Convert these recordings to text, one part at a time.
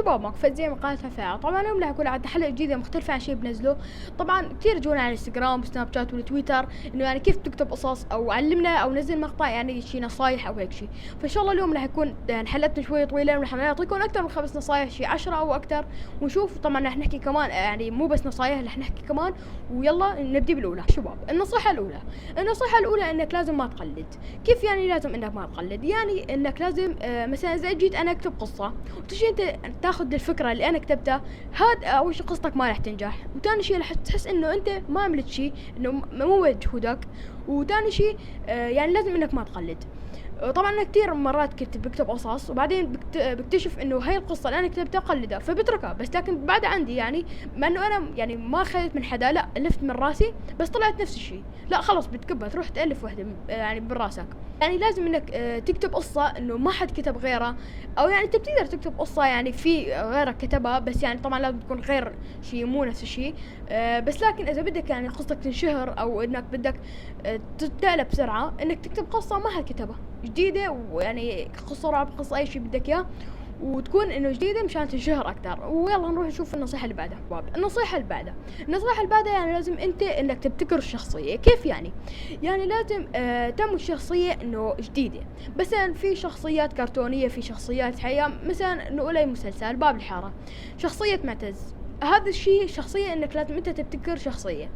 شباب ماكو فد زي ما قالت رفاعة. طبعا اليوم راح يكون عندنا حلقة جديدة مختلفة عن شيء بنزله. طبعا كثير يجونا على الانستغرام وسناب شات والتويتر انه يعني كيف تكتب قصص او علمنا او نزل مقطع يعني شي نصايح او هيك شيء. فان شاء الله اليوم راح يكون يعني حلقتنا شوي طويلة ورح نعطيكم اكثر من 5 نصايح، شي 10 او اكثر، ونشوف. طبعا رح نحكي كمان يعني مو بس نصايح، رح نحكي كمان. ويلا نبدي بالاولى. شباب النصيحة الاولى انك لازم ما تقلد. كيف يعني لازم انك ما تقلد؟ يعني انك لازم مثلا اذا جيت انا اكتب قصة وتجي انت تاخذ الفكرة اللي انا كتبتها، هاد اول شي قصتك ما راح تنجح، وثاني شي راح تحس انه انت ما عملت شي، انه مو مجهودك. وثاني شي يعني لازم انك ما تقلد. طبعا انا كثير مرات كنت بكتب قصص وبعدين بكتشف انه هاي القصه اللي انا كتبتها قلدها فبتركها، بس لكن بعد عندي يعني مع انه انا يعني ما خذت من حدا، لا الفت من راسي بس طلعت نفس الشيء، لا خلص بتكبها تروح تالف وحده يعني براسك. يعني لازم انك تكتب قصه انه ما حد كتب غيرها، او يعني انت بتقدر تكتب قصه يعني في غيرك كتبها، بس يعني طبعا لازم تكون غير شيء مو نفس الشيء. بس لكن اذا بدك يعني قصتك تنشهر او انك بدك تتقلب بسرعه، انك تكتب قصه ما حد كتبها جديدة، ويعني قصة رعب، قصة أي شيء بدك إياه، وتكون إنه جديدة مشان تنشهر أكتر. ويلا نروح نشوف النصيحة اللي بعدها. النصيحة اللي بعدها يعني لازم أنت إنك تبتكر الشخصية. كيف يعني؟ يعني لازم تعمل شخصية إنه جديدة. مثلا في شخصيات كرتونية، في شخصيات حقيقة. مثلا نقول أي مسلسل باب الحارة، شخصية معتز، هذا الشيء شخصية انك لازم انت تبتكر شخصية،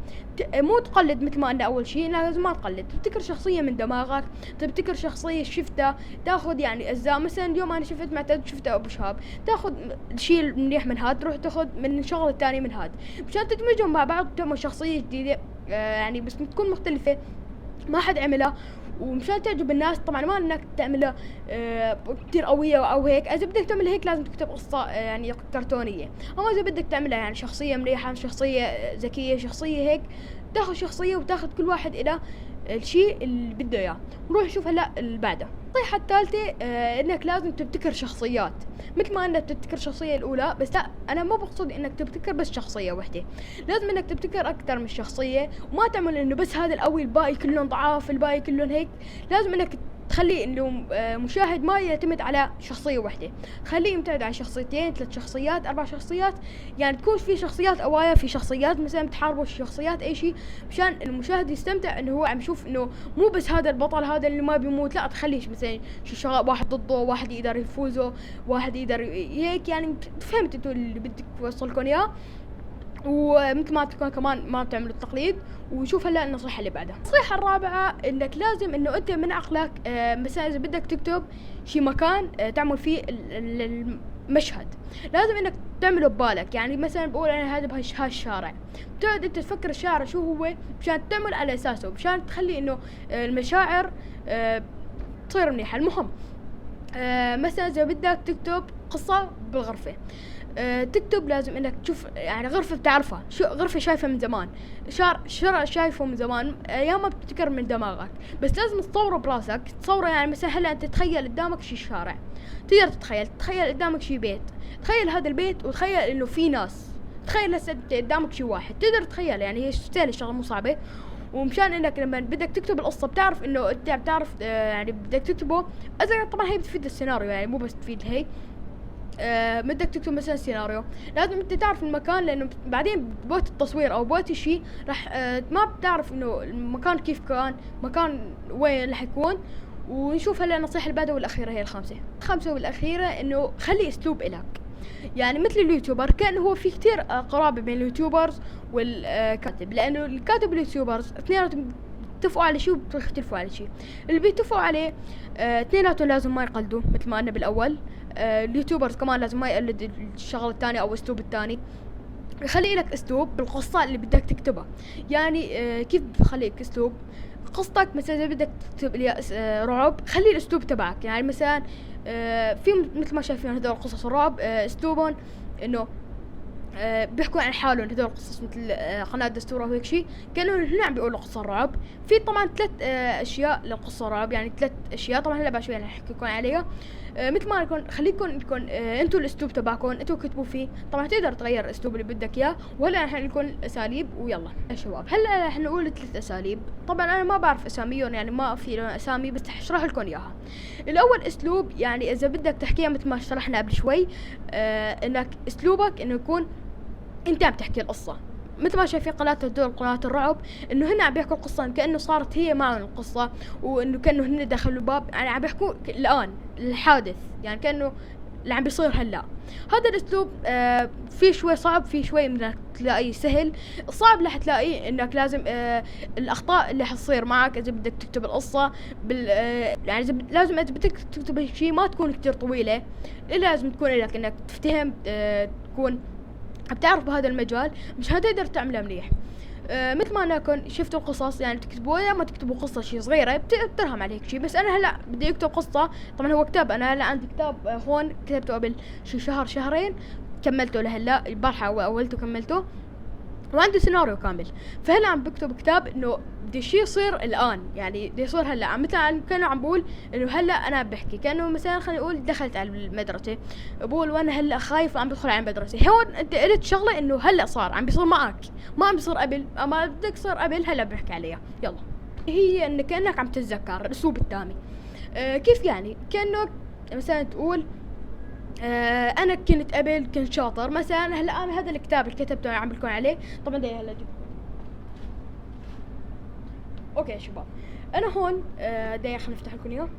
مو تقلد مثل ما قلنا اول شيء، لازم ما تقلد، تبتكر شخصية من دماغك، تبتكر شخصية شفتها، تاخذ يعني اجزاء. مثلا اليوم انا شفت معتز، شفت ابو شهاب، تاخذ الشيء المنيح من هاد، تروح تاخذ من الشغل الثاني من هاد، مشان تدمجهم مع بعض وتعمل شخصية جديدة يعني بس تكون مختلفة ما حد عملها، ومشان تعجب الناس. طبعا ما انك تعملها كتير قوية او هيك. اذا بدك تعمل هيك لازم تكتب قصة يعني كرتونية. اما اذا بدك تعملها يعني شخصية مليحة، شخصية ذكية، شخصية هيك، تاخذ شخصية وتاخذ كل واحد الى الشيء اللي بده اياه. نروح نشوف هلا اللي بعده. النصيحة الثالثة انك لازم تبتكر شخصيات مثل ما انك تبتكر الشخصية الاولى، بس لا انا ما بقصد انك تبتكر بس شخصية وحدة، لازم انك تبتكر اكثر من شخصية، وما تعمل انه بس هذا القوي الباقي كلهم ضعاف، الباقي كلهم هيك. لازم انك تخلي انه مشاهد ما يعتمد على شخصية واحدة، خليه يعتمد على شخصيتين، 3 شخصيات، 4 شخصيات. يعني تكون في شخصيات قوايا، في شخصيات مثلا بتحاربوا، شخصيات اي شيء، مشان المشاهد يستمتع انه هو عم يشوف انه مو بس هذا البطل هذا اللي ما بيموت، لا تخليش مثلا شغال واحد ضده، واحد يقدر يفوزه، واحد يقدر هيك. يعني فهمت انتوا اللي بدك اوصلكم اياه. ومثل ما تكون كمان ما بتعملوا التقليد. وشوف هلا النصيحة اللي بعدها. النصيحة الرابعة انك لازم انه انت من عقلك مثلا اذا بدك تكتب شي مكان تعمل فيه المشهد، لازم انك تعمله ببالك. يعني مثلا بقول انا هذا هالشارع، بتقعد انت تفكر الشارع شو هو مشان تعمل على اساسه، مشان تخلي انه المشاعر تصير منيحة. المهم مثلا اذا بدك تكتب قصة بالغرفة، تكتب لازم انك تشوف يعني غرفة بتعرفها، شو غرفة شايفة من زمان، شارع شايفه من زمان، ايام ما بتفتكر من دماغك، بس لازم تصوره براسك. تصوره يعني مثلا هلا انت تخيل قدامك شي شارع، تقدر تخيل قدامك شي بيت، تخيل هذا البيت وتخيل انه في ناس، تخيل هسه قدامك شي واحد، تقدر تخيل. يعني هي سهلة الشغلة مو صعبة. ومشان انك لما بدك تكتب القصة بتعرف انه انت بتعرف يعني بدك تكتبه. طبعا هي بتفيد السيناريو يعني مو بس تفيد هي. بدك تكتب مثلا سيناريو، لازم انت تعرف المكان، لانه بعدين بوقت التصوير او بوقت الشيء راح ما بتعرف انه المكان كيف كان، مكان وين راح يكون. ونشوف هلا النصيحة اللي بعدها والاخيرة هي الخامسة والاخيرة، انه خلي اسلوب الك. يعني مثل اليوتيوبر كان هو في كتير قرابة بين اليوتيوبرز والكاتب، لانه الكاتب واليوتيوبرز اثنيناتهم بيتفقوا على شيء وبيختلفوا على شيء. اللي بيتفقوا عليه اثنيناتهم لازم ما يقلدوا مثل ما قلنا بالاول. اليوتيوبرز كمان لازم ما يقلد الشغل الثاني او اسلوب الثاني. خلي لك اسلوب بالقصة اللي بدك تكتبها. يعني كيف بخليك اسلوب قصتك؟ مثلا اذا بدك تكتب لي رعب، خلي الاسلوب تبعك. يعني مثلا في مثل ما شايفين هذول قصص الرعب اسلوبهم انه بيحكوا عن حالهم، هذول قصص مثل قناة دستورة وهيك شيء، كانوا هن عم بيقولوا قصة رعب. في طبعا 3 اشياء للقصة رعب، يعني 3 اشياء طبعا هلا بعد شوي رح احكي لكم عليها. مثل ما يكون خليكم انكم انتوا الاسلوب تبعكم انتوا كتبوا فيه. طبعا تقدر تغير الاسلوب اللي بدك اياه. وهلا رح نقول اساليب ويلا يا شباب. هلا رح نقول 3 اساليب. طبعا انا ما بعرف اساميهم يعني ما في لهم اسامي بس رح اشرح لكم اياها. الاول اسلوب يعني اذا بدك تحكيها مثل ما شرحنا قبل شوي انك اسلوبك انه يكون انت عم تحكي القصه. مثل ما شايفين قناة الدور قناة الرعب انه هن عم بيحكوا القصة كأنه صارت هي معهم القصة وانه كأنه هن دخلوا الباب يعني عم بيحكوا الان الحادث يعني كأنه اللي عم بيصير هلا. هذا الاسلوب في شوي صعب في شوي انك تلاقيه سهل. الصعب اللي حتلاقيه انك لازم الاخطاء اللي حتصير معك اذا بدك تكتب القصة يعني لازم اذا بدك تكتب شيء ما تكون كتير طويلة. لازم تكون لك انك تفتهم تكون بتعرف بهذا المجال مش هتقدر تعملها مليح. مثل ما انكم شفتوا القصص يعني تكتبوا يا ما تكتبوا قصة شي صغيرة بترهم عليك شي. بس انا هلا بدي اكتب قصة. طبعا هو كتاب انا هلا عندي كتاب هون كتبته قبل شي شهر شهرين كملته لهلا البارحة اولته كملته وعندي سيناريو كامل. فهلا عم بكتب كتاب انه بدي شي يصير الان يعني بدي يصير هلا عم مثل كانوا عم بقول انه هلا انا بحكي كانه مثلا خلينا نقول دخلت على المدرسه بقول وانا هلا خايف وعم بدخل على المدرسه. هون انت قلت شغله انه هلا صار عم بيصير معك ما عم بيصير قبل اما بدك يصير قبل هلا بحكي عليها. يلا هي انه كانك عم تتذكر الاسلوب التامي. كيف يعني كانه مثلا تقول انا كنت قبل كنت شاطر مثلا. هلا انا هذا الكتاب اللي كتبته عم بكون عليه طبعا ده هلا جبت. اوكي يا شباب انا هون دقيقة خلينا نفتح لكم اياه.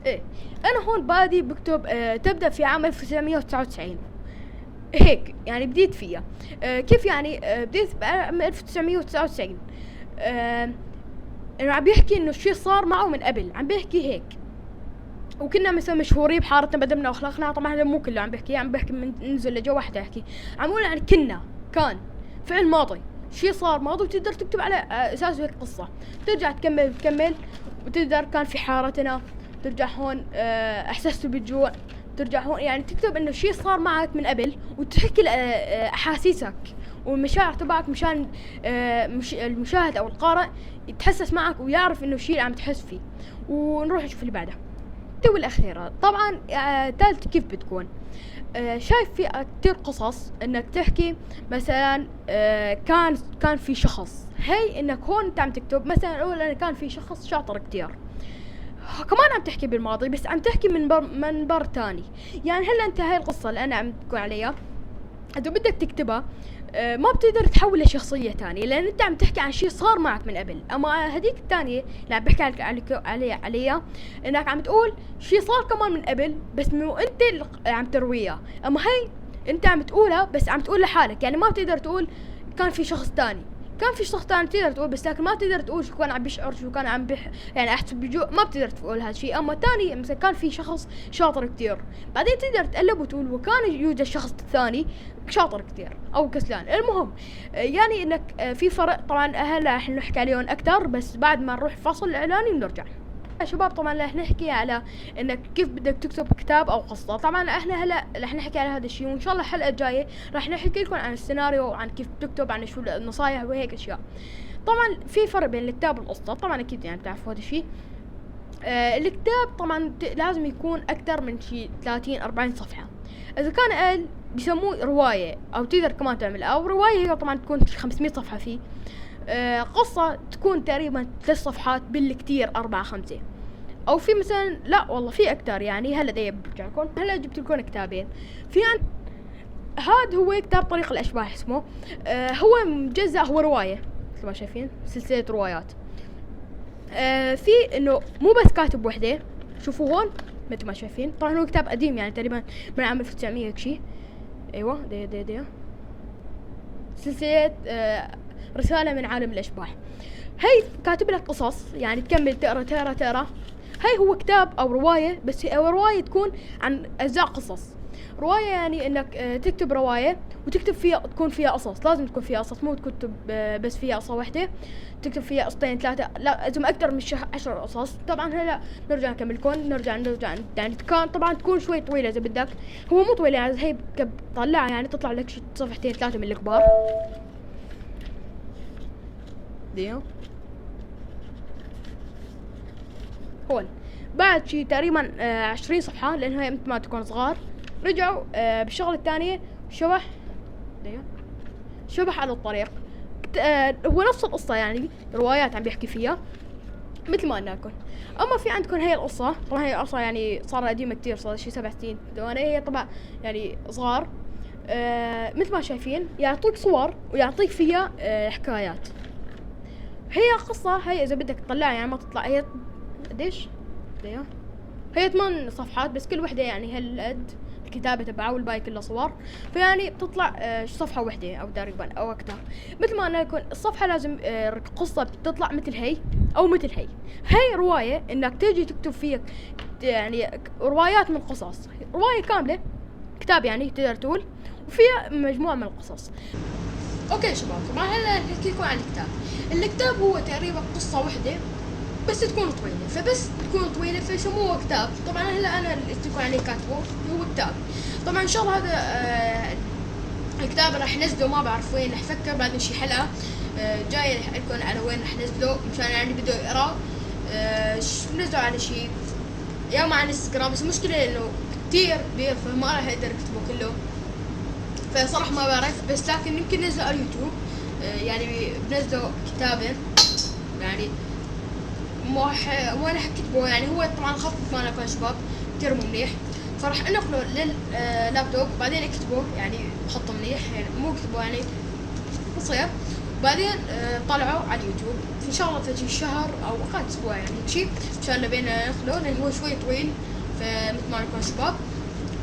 ايه انا هون بادي بكتب تبدأ في عام 1999 هيك يعني بديت فيها. كيف يعني بديت بعام 1999 انه عم بيحكي انه الشيء صار معه من قبل عم بيحكي هيك. وكنا مثلا مشهورين بحارتنا بدمنا واخلاقنا. طبعا هذا مو كله عم بحكي من ننزل لجوا واحد احكي عم بقول يعني كان فعل ماضي شيء صار ماضي وتقدر تكتب على اساسه هيك قصة. ترجع تكمل وتقدر كان في حارتنا ترجع هون احسست بالجوع ترجع هون يعني تكتب انه شيء صار معك من قبل وتحكي احاسيسك والمشاعر تبعك مشان المشاهد او القارئ يتحسس معك ويعرف انه الشيء اللي عم تحس فيه. ونروح نشوف اللي بعده. والأخيرة طبعا ثالث كيف بتكون شايف في كتير قصص انك تحكي مثلا كان في شخص هي انك هون انت عم تكتب مثلا اقول انا كان في شخص شاطر كتير كمان عم تحكي بالماضي بس عم تحكي من منبر تاني. يعني هلا انت هاي القصة اللي انا عم تقول عليها اذا بدك تكتبها ما بتقدر تحول لشخصية تانية لان انت عم تحكي عن شيء صار معك من قبل. اما هديك الثانية اللي عم بحكي عليها انك عم تقول شيء صار كمان من قبل بس مو انت اللي عم ترويها. اما هي انت عم تقولها بس عم تقول لحالك يعني ما بتقدر تقول كان في شخص تاني. كان في شخص تاني تقدر تقول بس لكن ما تقدر تقول شو كان عم بيشعر شو كان عم يعني احس بجوع ما بتقدر تقول هذا الشيء. اما تاني مثلا كان في شخص شاطر كتير بعدين تقدر تقلب وتقول وكان يوجد شخص ثاني شاطر كتير او كسلان. المهم يعني انك في فرق. طبعا هلا رح نحكي عليهم اكثر بس بعد ما نروح فصل الاعلاني ونرجع. يا شباب طبعا رح نحكي على انك كيف بدك تكتب كتاب او قصة. طبعا احنا هلا رح نحكي على هذا الشيء وان شاء الله الحلقة الجاية رح نحكي لكم عن السيناريو وعن كيف تكتب عن شو النصايح وهيك اشياء. طبعا في فرق بين الكتاب والقصة طبعا اكيد يعني بتعرفوا هذا الشيء. الكتاب طبعا لازم يكون اكثر من شيء 30-40 صفحة. اذا كان اقل بيسموه رواية او تقدر كمان تعمل او رواية هي طبعا تكون 500 صفحة فيه. قصة تكون تقريبا 3 صفحات بالكتير 4-5 او في مثلا لا والله في اكتر. يعني هلا دايما برجع لكم هلا جبت لكم كتابين. في عند هذا هو كتاب طريق الاشباح اسمه هو مجزأ هو رواية مثل ما شايفين سلسلة روايات. في انه مو بس كاتب وحده شوفوا هون مثل ما شايفين. طبعا هو كتاب قديم يعني تقريبا من عام 1900 هيك شيء. ايوه دي سلسلة رسالة من عالم الاشباح. هي كاتب لك قصص يعني تكمل تقرا. هاي هو كتاب او رواية بس هي رواية تكون عن اجزاء قصص. رواية يعني انك تكتب رواية وتكتب فيها تكون فيها قصص. لازم تكون فيها قصص مو تكتب بس فيها قصة واحدة تكتب فيها قصتين 3 لا لازم اكثر من 10 قصص. طبعا هلا نرجع نكملكم نرجع يعني كان طبعا تكون شوي طويلة اذا بدك. هو مو طويلة يعني هي بتطلعها يعني تطلع لك 2-3 صفحتين من الكبار. ديو هون بعد شي تقريبا 20 صفحة، لأنه هي مثل ما تكون صغار. رجعوا بالشغلة الثانية شبح ديو شبح على الطريق. هو نفس القصة يعني، روايات عم بيحكي فيها مثل ما قلنا لكم. اما في عندكم هي القصة، طبعا هي قصة يعني صار قديمة كتير، صار شي 7 سنين. هي طبعا يعني صغار. مثل ما شايفين يعطيك صور ويعطيك فيها حكايات. هي قصة، هي اذا بدك تطلعها يعني ما تطلع، هي قديش هي 8 صفحات بس، كل وحدة يعني هالقد الكتابة تبعها، والباقي كلها صور. فيعني بتطلع صفحة وحدة او تقريبا او اكثر. مثل ما قلنا لكم الصفحة لازم قصة بتطلع مثل هي او مثل هي. هي رواية انك تيجي تكتب فيها يعني روايات من قصص، رواية كاملة كتاب يعني تقدر تقول، وفيها مجموعة من القصص. اوكي شباب، طبعا هلا نحكي لكم عن الكتاب. الكتاب هو تقريبا قصة وحدة بس تكون طويلة، فبس تكون طويلة فيسموه كتاب. طبعا هلا انا اللي تكون عليه كاتبه هو كتاب. طبعا ان شاء الله هذا الكتاب راح نزله، ما بعرف وين، راح افكر بعد شي حلقة جاي رح لكم على وين راح نزله، مشان يعني بده يقرا نزله على شي يا مع انستغرام. بس المشكلة انه كتير كبير فما راح اقدر اكتبه كله، فصراحة ما بعرف. بس لكن يمكن نزله على اليوتيوب، يعني بنزله كتابين يعني مو راح اكتبه. يعني هو طبعا خط مالنا كل شباب كتير منيح، فراح انقله لللابتوب وبعدين اكتبه يعني خطه منيح، يعني مو اكتبه يعني قصير، وبعدين طلعه على اليوتيوب ان شاء الله تجي شهر او اقل اسبوع يعني شيء ان شاء الله بينا ناخذه، لان هو شوي طويل فمثل ما نكون شباب.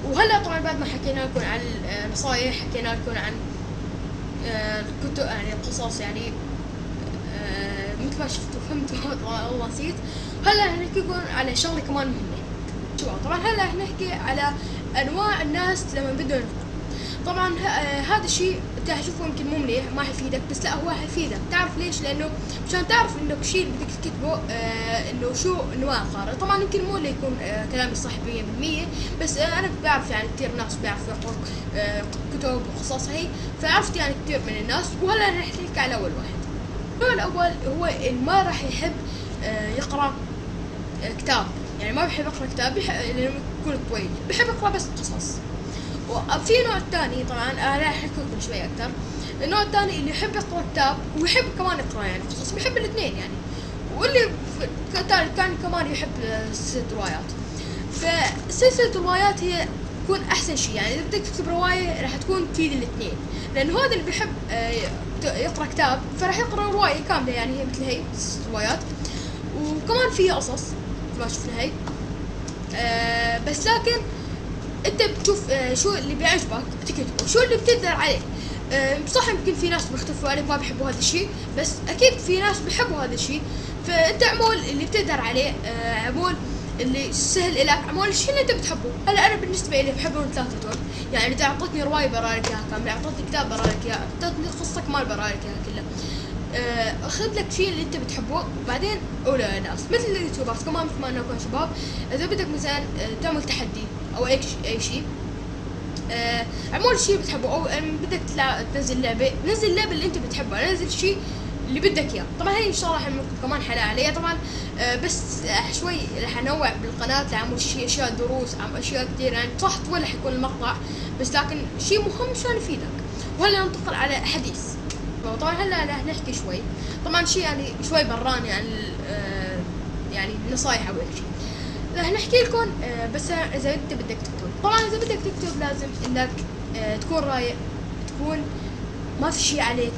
وهلا طبعا بعد ما حكينا لكم عن النصايح، حكينا لكم عن الكتب يعني القصص يعني مثل ما شفتوا فهمتوا والله نسيت. هلا نحكي لكم على شغله كمان مهمه شباب. طبعا هلا نحكي على انواع الناس لما بدهم ينقوا. طبعا هذا الشيء انت حتشوفه يمكن مو منيح، ما حيفيدك، بس لا هو حيفيدك. تعرف ليش؟ لانه مشان تعرف انه الشيء اللي بدك تكتبه انه شو انواع القارئ. طبعا يمكن مو اللي يكون كلامي صح 100%، بس انا بعرف يعني كثير ناس بيعرفوا يقروا كتب وقصص هي، فعرفت يعني كثير من الناس. وهلا رح نحكي على اول واحد. النوع الاول هو اللي ما راح يحب يقرا كتاب، يعني ما بحب يقرا كتاب لانه يكون طويل، بحب يقرا بس قصص. وفي نوع ثاني طبعا انا راح احكي لكم شوي اكثر. النوع الثاني اللي يحب يقرا كتاب ويحب كمان يقرا يعني قصص، بيحب الاثنين يعني. واللي كان كمان يحب سلسلة روايات. فسلسلة الروايات هي تكون احسن شيء، يعني اذا بدك تكتب رواية راح تكون تفيد الاثنين، لانه هذا اللي بيحب يقرا كتاب فراح يقرا رواية كاملة، يعني هي مثل هي روايات وكمان فيها قصص ما شفنا هي. بس لكن انت بتشوف شو اللي بيعجبك بتكتبه، شو اللي بتقدر عليه. صح يمكن في ناس بيختلفوا عليك ما بيحبوا هذا الشيء، بس اكيد في ناس بيحبوا هذا الشيء. فانت اعمل اللي بتقدر عليه، اعمل اللي سهل لك، اعمل الشيء اللي انت بتحبه. هلا انا بالنسبه لي بحبهم ثلاثه دول، يعني اذا اعطتني روايه برا لك اياها كامله، اعطتني كتاب برا لك اياها، اعطتني قصه كمان برا لك اياها كلها. اخذ لك شيء اللي انت بتحبه وبعدين قوله للناس. مثل اليوتيوبرز كمان مثل ما انكم شباب، اذا بدك مثلا تعمل تحدي او اي شيء، اعمل شيء بتحبه، او بدك تنزل لعبه، نزل اللعبه اللي انت بتحبها، نزل شيء اللي بدك اياه. طبعا هي ان شاء الله حنعمل كمان حلقه عليها طبعا. بس شوي رح انوع بالقناه لعمل شيء اشياء دروس، اشياء كثير يعني. صح طول رح يكون المقطع بس لكن شيء مهم مشان يفيدك. وهلا ننتقل على حديث. طبعا هلا رح نحكي شوي طبعا شيء يعني شوي براني عن يعني نصايح او شيء. رح نحكي لكم بس اذا انت بدك تكتب. طبعا اذا بدك تكتب لازم انك تكون رايق، تكون ما في شيء عليك،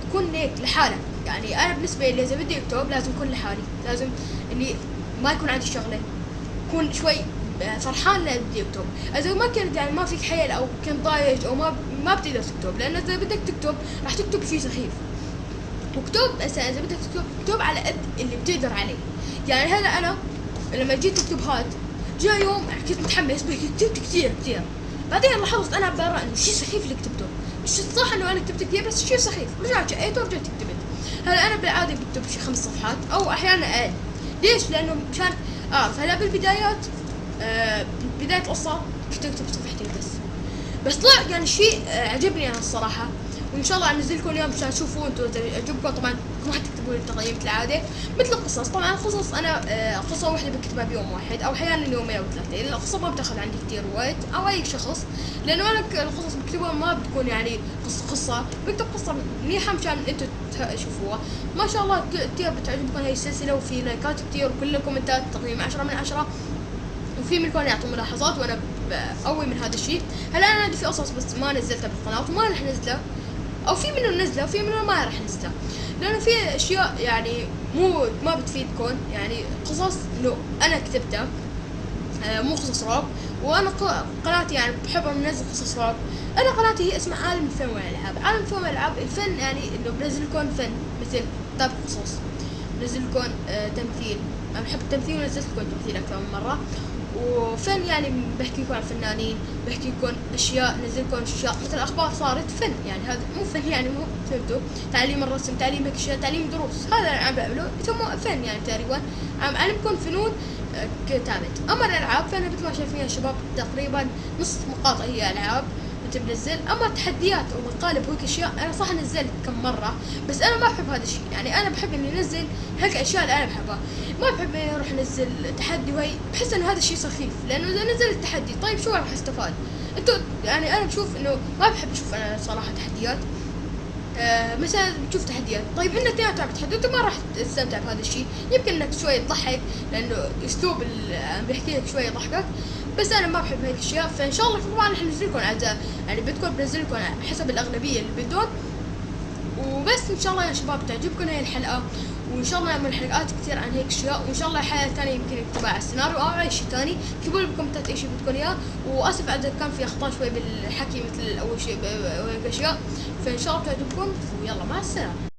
تكون هيك لحالك. يعني انا بالنسبه لي اذا بدي اكتب لازم اكون لحالي، لازم اني ما يكون عندي شغله، اكون شوي فرحان لأ بدي اكتب. اذا ما كنت يعني ما فيك حيل او كنت ضايج او ما بتقدر تكتب، لان اذا بدك تكتب راح تكتب شيء سخيف. وكتب اذا بدك تكتب على قد اللي بتقدر عليه. يعني هلا انا لما جيت اكتب هاد جاء يوم كنت متحمس كتبت كثير بعدين لاحظت انا برا انه شيء سخيف اللي كتبته، مش صح انه انا كتبت كثير بس شيء سخيف. رجعت جئته ورجعت كتبت. هلا انا بالعاده بكتب شي 5 صفحات او احيانا اقل. ليش؟ لانه مشان هلا بالبدايات بدايه القصه كنت اكتب صفحتين بس طلع يعني شيء عجبني انا الصراحه. وان شاء الله انزل لكم اياهم مشان تشوفوا انتم اذا عجبكم. طبعا ما تكتبوا لي التقييم مثل العاده. مثل القصص، طبعا القصص انا قصه واحده بكتبها بيوم واحد او احيانا يومين او ثلاثه. القصه ما بتاخذ عندي كثير وقت او اي شخص، لانه انا القصص بكتبها ما بتكون يعني قصه بكتب قصه منيحه مشان انتم تشوفوها. ما شاء الله كثير بتعجبكم هاي السلسله، وفي لايكات كثير وكل الكومنتات تقييم 10 من 10، وفي منكم يعطوا ملاحظات وانا بقوي من هذا الشيء. هلا انا عندي في قصص بس ما نزلتها بالقناه وما رح نزلها، او في منه نزله وفي منه ما رح نزلها، لانه في اشياء يعني ما بتفيدكم، يعني قصص انه انا كتبتها مو قصص رعب. وانا قناتي يعني بحب انزل قصص رعب. انا قناتي هي اسمها عالم الفن والالعاب. عالم الفن والالعاب، الفن يعني انه بنزل لكم فن مثل كتاب قصص، بنزل لكم تمثيل. انا بحب التمثيل ونزلت لكم تمثيل اكثر من مره. وفن يعني بحكي لكم عن فنانين، بحكي لكم اشياء، نزل لكم اشياء مثل اخبار صارت فن، يعني هذا مو فن يعني مو فهمتوا، تعليم الرسم، تعليم هيك اشياء، تعليم دروس، هذا اللي عم بعمله يسموه فن يعني تقريبا. عم اعلمكم فنون كتابة. اما الالعاب فانا مثل ما شايفين يا شباب تقريبا نص مقاطع هي العاب بنزل. اما تحديات ومقالب وهيك اشياء انا صح نزلت كم مره، بس انا ما بحب هذا الشيء. يعني انا بحب اني انزل هيك اشياء اللي انا بحبها، ما بحب اني اروح انزل تحدي وهي، بحس انه هذا الشيء سخيف. لانه اذا نزلت تحدي طيب شو راح استفاد انتو؟ يعني انا بشوف انه ما بحب اشوف انا صراحه تحديات. مثلا بتشوف تحديات، طيب انك اثنيناتهم عم تتحدوا انت ما راح تستمتع بهذا الشيء. يمكن انك شوي تضحك لانه اسلوب عم بيحكي لك شوي يضحكك، بس انا ما بحب هيك اشياء. فان شاء الله طبعا رح ننزل لكم يعني بدكم بنزل لكم حسب الاغلبيه اللي بدهم. وبس ان شاء الله يا شباب تعجبكم هاي الحلقه، وان شاء الله نعمل حلقات كثير عن هيك اشياء، وان شاء الله حلقه ثانيه يمكن نكتبها على السيناريو او على شيء ثاني. اكتبوا لي بالكومنتات اي شيء بدكم اياه. واسف اذا كان في اخطاء شوي بالحكي مثل اول شيء وهيك اشياء. فان شاء الله تعجبكم، ويلا مع السلامه.